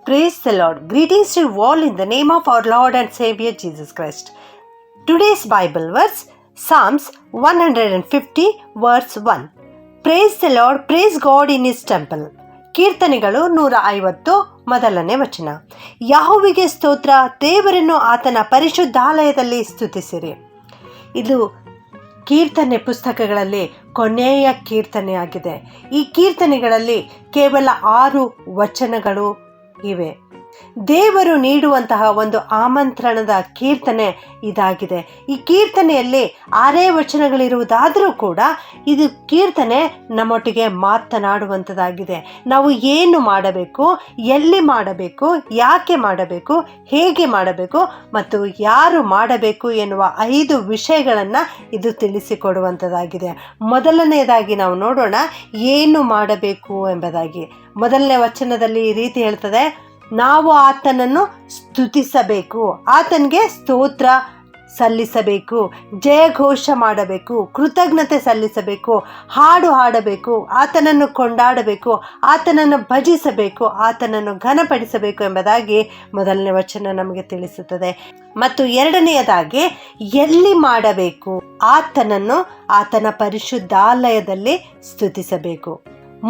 Praise the Lord. Greetings to you all in the name of our Lord and Savior Jesus Christ. Today's Bible verse, Psalms 150 verse 1. Praise the Lord, praise God in His temple. ಕೀರ್ತನೆಗಳು 150 ಮೊದಲನೇ ವಚನ. ಯೆಹೋವನಿಗೆ ಸ್ತೋತ್ರ, ದೇವರನ್ನು ಆತನ ಪರಿಶುದ್ಧಾಲಯದಲ್ಲಿ ಸ್ತುತಿಸಿರಿ. ಇದು ಕೀರ್ತನೆ ಪುಸ್ತಕಗಳಲ್ಲಿ ಕೊನೆಯ ಕೀರ್ತನೆಯಾಗಿದೆ. ಈ ಕೀರ್ತನೆಗಳಲ್ಲಿ ಕೇವಲ 6 ವಚನಗಳು ಇವೆ. ದೇವರು ನೀಡುವಂತಹ ಒಂದು ಆಮಂತ್ರಣದ ಕೀರ್ತನೆ ಇದಾಗಿದೆ. ಈ ಕೀರ್ತನೆಯಲ್ಲಿ 6 ವಚನಗಳಿರುವುದಾದರೂ ಕೂಡ ಇದು ಕೀರ್ತನೆ ನಮ್ಮೊಟ್ಟಿಗೆ ಮಾತನಾಡುವಂಥದ್ದಾಗಿದೆ. ನಾವು ಏನು ಮಾಡಬೇಕು, ಎಲ್ಲಿ ಮಾಡಬೇಕು, ಯಾಕೆ ಮಾಡಬೇಕು, ಹೇಗೆ ಮಾಡಬೇಕು ಮತ್ತು ಯಾರು ಮಾಡಬೇಕು ಎನ್ನುವ 5 ವಿಷಯಗಳನ್ನು ಇದು ತಿಳಿಸಿಕೊಡುವಂಥದ್ದಾಗಿದೆ. ಮೊದಲನೆಯದಾಗಿ ನಾವು ನೋಡೋಣ, ಏನು ಮಾಡಬೇಕು ಎಂಬುದಾಗಿ. ಮೊದಲನೇ ವಚನದಲ್ಲಿ ಈ ರೀತಿ ಹೇಳ್ತದೆ, ನಾವು ಆತನನ್ನು ಸ್ತುತಿಸಬೇಕು, ಆತನಿಗೆ ಸ್ತೋತ್ರ ಸಲ್ಲಿಸಬೇಕು, ಜಯಘೋಷ ಮಾಡಬೇಕು, ಕೃತಜ್ಞತೆ ಸಲ್ಲಿಸಬೇಕು, ಹಾಡು ಹಾಡಬೇಕು, ಆತನನ್ನು ಕೊಂಡಾಡಬೇಕು, ಆತನನ್ನು ಭಜಿಸಬೇಕು, ಆತನನ್ನು ಘನಪಡಿಸಬೇಕು ಎಂಬುದಾಗಿ ಮೊದಲನೇ ವಚನ ನಮಗೆ ತಿಳಿಸುತ್ತದೆ. ಮತ್ತು ಎರಡನೆಯದಾಗಿ ಎಲ್ಲಿ ಮಾಡಬೇಕು, ಆತನನ್ನು ಆತನ ಪರಿಶುದ್ಧಾಲಯದಲ್ಲಿ ಸ್ತುತಿಸಬೇಕು.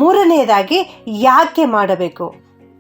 ಮೂರನೆಯದಾಗಿ ಯಾಕೆ ಮಾಡಬೇಕು.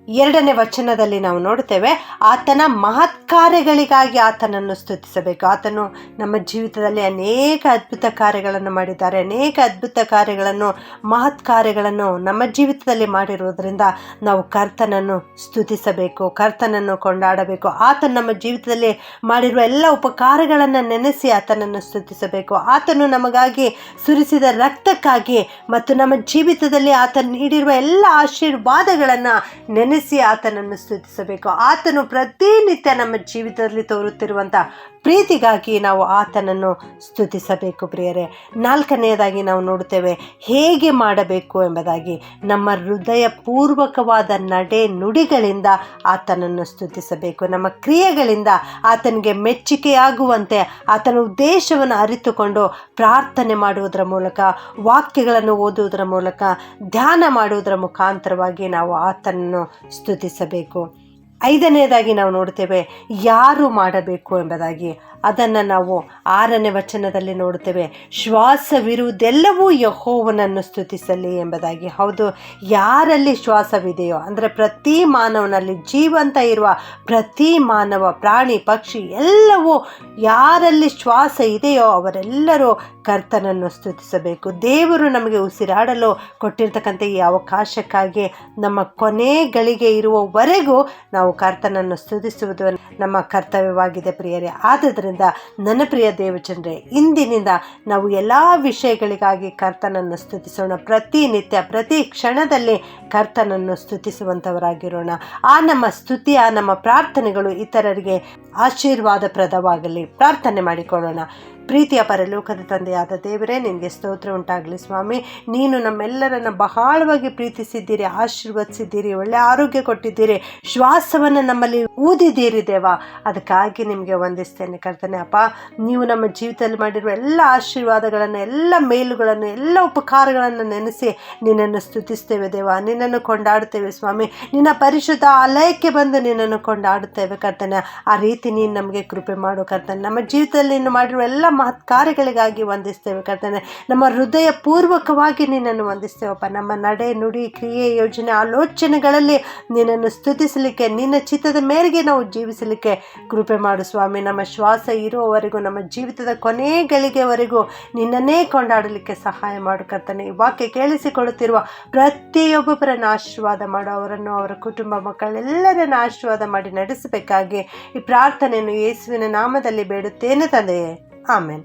2ನೇ ವಚನದಲ್ಲಿ ನಾವು ನೋಡ್ತೇವೆ, ಆತನ ಮಹತ್ ಕಾರ್ಯಗಳಿಗಾಗಿ ಆತನನ್ನು ಸ್ತುತಿಸಬೇಕು. ಆತನು ನಮ್ಮ ಜೀವಿತದಲ್ಲಿ ಅನೇಕ ಅದ್ಭುತ ಕಾರ್ಯಗಳನ್ನು ಮಾಡಿದ್ದಾರೆ. ಅನೇಕ ಅದ್ಭುತ ಕಾರ್ಯಗಳನ್ನು, ಮಹತ್ ಕಾರ್ಯಗಳನ್ನು ನಮ್ಮ ಜೀವಿತದಲ್ಲಿ ಮಾಡಿರುವುದರಿಂದ ನಾವು ಕರ್ತನನ್ನು ಸ್ತುತಿಸಬೇಕು, ಕರ್ತನನ್ನು ಕೊಂಡಾಡಬೇಕು. ಆತನು ನಮ್ಮ ಜೀವಿತದಲ್ಲಿ ಮಾಡಿರುವ ಎಲ್ಲ ಉಪಕಾರಗಳನ್ನು ನೆನೆಸಿ ಆತನನ್ನು ಸ್ತುತಿಸಬೇಕು. ಆತನು ನಮಗಾಗಿ ಸುರಿಸಿದ ರಕ್ತಕ್ಕಾಗಿ ಮತ್ತು ನಮ್ಮ ಜೀವಿತದಲ್ಲಿ ಆತನು ನೀಡಿರುವ ಎಲ್ಲ ಆಶೀರ್ವಾದಗಳನ್ನು ನೆನೆಸಿ ಆತನನ್ನು ಸ್ತುತಿಸಬೇಕು. ಆತನು ಪ್ರತಿನಿತ್ಯ ನಮ್ಮ ಜೀವಿತದಲ್ಲಿ ತೋರುತ್ತಿರುವಂಥ ಪ್ರೀತಿಗಾಗಿ ನಾವು ಆತನನ್ನು ಸ್ತುತಿಸಬೇಕು. ಪ್ರಿಯರೇ, 4ನೇದಾಗಿ ನಾವು ನೋಡುತ್ತೇವೆ ಹೇಗೆ ಮಾಡಬೇಕು ಎಂಬುದಾಗಿ. ನಮ್ಮ ಹೃದಯ ಪೂರ್ವಕವಾದ ನಡೆ ನುಡಿಗಳಿಂದ ಆತನನ್ನು ಸ್ತುತಿಸಬೇಕು. ನಮ್ಮ ಕ್ರಿಯೆಗಳಿಂದ ಆತನಿಗೆ ಮೆಚ್ಚುಗೆಯಾಗುವಂತೆ ಆತನ ಉದ್ದೇಶವನ್ನು ಅರಿತುಕೊಂಡು ಪ್ರಾರ್ಥನೆ ಮಾಡುವುದರ ಮೂಲಕ, ವಾಕ್ಯಗಳನ್ನು ಓದುವುದರ ಮೂಲಕ, ಧ್ಯಾನ ಮಾಡುವುದರ ಮುಖಾಂತರವಾಗಿ ನಾವು ಆತನನ್ನು ಸ್ತುತಿಸಬೇಕು. 5ನೇದಾಗಿ ನಾವು ನೋಡ್ತೇವೆ ಯಾರು ಮಾಡಬೇಕು ಎಂಬುದಾಗಿ. ಅದನ್ನು ನಾವು 6ನೇ ವಚನದಲ್ಲಿ ನೋಡುತ್ತೇವೆ, ಶ್ವಾಸವಿರುವುದೆಲ್ಲವೂ ಯೆಹೋವನನ್ನು ಸ್ತುತಿಸಲಿ ಎಂಬುದಾಗಿ. ಹೌದು, ಯಾರಲ್ಲಿ ಶ್ವಾಸವಿದೆಯೋ ಅಂದರೆ ಪ್ರತಿ ಮಾನವನಲ್ಲಿ, ಜೀವಂತ ಇರುವ ಪ್ರತಿ ಮಾನವ, ಪ್ರಾಣಿ, ಪಕ್ಷಿ ಎಲ್ಲವೂ ಯಾರಲ್ಲಿ ಶ್ವಾಸ ಇದೆಯೋ ಅವರೆಲ್ಲರೂ ಕರ್ತನನ್ನು ಸ್ತುತಿಸಬೇಕು. ದೇವರು ನಮಗೆ ಉಸಿರಾಡಲು ಕೊಟ್ಟಿರ್ತಕ್ಕಂಥ ಈ ಅವಕಾಶಕ್ಕಾಗಿ ನಮ್ಮ ಕೊನೆಗಳಿಗೆ ಇರುವವರೆಗೂ ನಾವು ಕರ್ತನನ್ನು ಸ್ತುತಿಸುವುದು ನಮ್ಮ ಕರ್ತವ್ಯವಾಗಿದೆ. ಪ್ರಿಯರೇ, ಆದುದರಿಂದ ನನ್ನ ಪ್ರಿಯ ದೇವಜನರೇ, ಇಂದಿನಿಂದ ನಾವು ಎಲ್ಲ ವಿಷಯಗಳಿಗಾಗಿ ಕರ್ತನನ್ನು ಸ್ತುತಿಸೋಣ. ಪ್ರತಿನಿತ್ಯ, ಪ್ರತಿ ಕ್ಷಣದಲ್ಲಿ ಕರ್ತನನ್ನು ಸ್ತುತಿಸುವಂಥವರಾಗಿರೋಣ. ಆ ನಮ್ಮ ಸ್ತುತಿ, ಆ ನಮ್ಮ ಪ್ರಾರ್ಥನೆಗಳು ಇತರರಿಗೆ ಆಶೀರ್ವಾದಪ್ರದವಾಗಲಿ. ಪ್ರಾರ್ಥನೆ ಮಾಡಿಕೊಳ್ಳೋಣ. ಪ್ರೀತಿಯ ಪರಲೋಕದ ತಂದೆಯಾದ ದೇವರೇ, ನಿನಗೆ ಸ್ತೋತ್ರ ಉಂಟಾಗಲಿ ಸ್ವಾಮಿ. ನೀನು ನಮ್ಮೆಲ್ಲರನ್ನು ಬಹಳವಾಗಿ ಪ್ರೀತಿಸಿದ್ದೀರಿ, ಆಶೀರ್ವದಿಸಿದ್ದೀರಿ, ಒಳ್ಳೆ ಆರೋಗ್ಯ ಕೊಟ್ಟಿದ್ದೀರಿ, ಶ್ವಾಸವನ್ನು ನಮ್ಮಲ್ಲಿ ಊದಿದ್ದೀರಿ ದೇವ. ಅದಕ್ಕಾಗಿ ನಿಮಗೆ ವಂದಿಸ್ತೇನೆ ಕರ್ತನೆ. ಅಪ್ಪ, ನೀವು ನಮ್ಮ ಜೀವಿತದಲ್ಲಿ ಮಾಡಿರುವ ಎಲ್ಲ ಆಶೀರ್ವಾದಗಳನ್ನು, ಎಲ್ಲ ಮೇಲುಗಳನ್ನು, ಎಲ್ಲ ಉಪಕಾರಗಳನ್ನು ನೆನೆಸಿ ನಿನ್ನನ್ನು ಸ್ತುತಿಸ್ತೇವೆ ದೇವ. ನಿನ್ನನ್ನು ಕೊಂಡಾಡುತ್ತೇವೆ ಸ್ವಾಮಿ. ನಿನ್ನ ಪರಿಶುದ್ಧ ಆಲಯಕ್ಕೆ ಬಂದು ನಿನ್ನನ್ನು ಕೊಂಡಾಡುತ್ತೇವೆ ಕರ್ತನೆ. ಆ ರೀತಿ ನೀನು ನಮಗೆ ಕೃಪೆ ಮಾಡು ಕರ್ತನೆ. ನಮ್ಮ ಜೀವಿತದಲ್ಲಿ ನೀನು ಮಾಡಿರುವ ಎಲ್ಲ ಮಹತ್ ಕಾರ್ಯಗಳಿಗಾಗಿ ವಂದಿಸ್ತೇವೆ ಕರ್ತನೆ. ನಮ್ಮ ಹೃದಯ ಪೂರ್ವಕವಾಗಿ ನಿನ್ನನ್ನು ವಂದಿಸ್ತೇವಪ್ಪ. ನಮ್ಮ ನಡೆ, ನುಡಿ, ಕ್ರಿಯೆ, ಯೋಜನೆ, ಆಲೋಚನೆಗಳಲ್ಲಿ ನಿನ್ನನ್ನು ಸ್ತುತಿಸಲಿಕ್ಕೆ, ನಿನ್ನ ಚಿತ್ತದ ಮೇರೆಗೆ ನಾವು ಜೀವಿಸಲಿಕ್ಕೆ ಕೃಪೆ ಮಾಡು ಸ್ವಾಮಿ. ನಮ್ಮ ಶ್ವಾಸ ಇರುವವರೆಗೂ, ನಮ್ಮ ಜೀವಿತದ ಕೊನೆ ಗಳಿಗೆವರೆಗೂ ನಿನ್ನನ್ನೇ ಕೊಂಡಾಡಲಿಕ್ಕೆ ಸಹಾಯ ಮಾಡು ಕರ್ತನೆ. ಈ ವಾಕ್ಯ ಕೇಳಿಸಿಕೊಳ್ಳುತ್ತಿರುವ ಪ್ರತಿಯೊಬ್ಬೊಬ್ಬರನ್ನು ಆಶೀರ್ವಾದ ಮಾಡು. ಅವರನ್ನು, ಅವರ ಕುಟುಂಬ, ಮಕ್ಕಳೆಲ್ಲರನ್ನು ಆಶೀರ್ವಾದ ಮಾಡಿ ನಡೆಸಬೇಕಾಗಿ ಈ ಪ್ರಾರ್ಥನೆಯನ್ನು ಯೇಸುವಿನ ನಾಮದಲ್ಲಿ ಬೇಡುತ್ತೇನೆ ತಂದೆಯೇ. ಆಮೆನ್.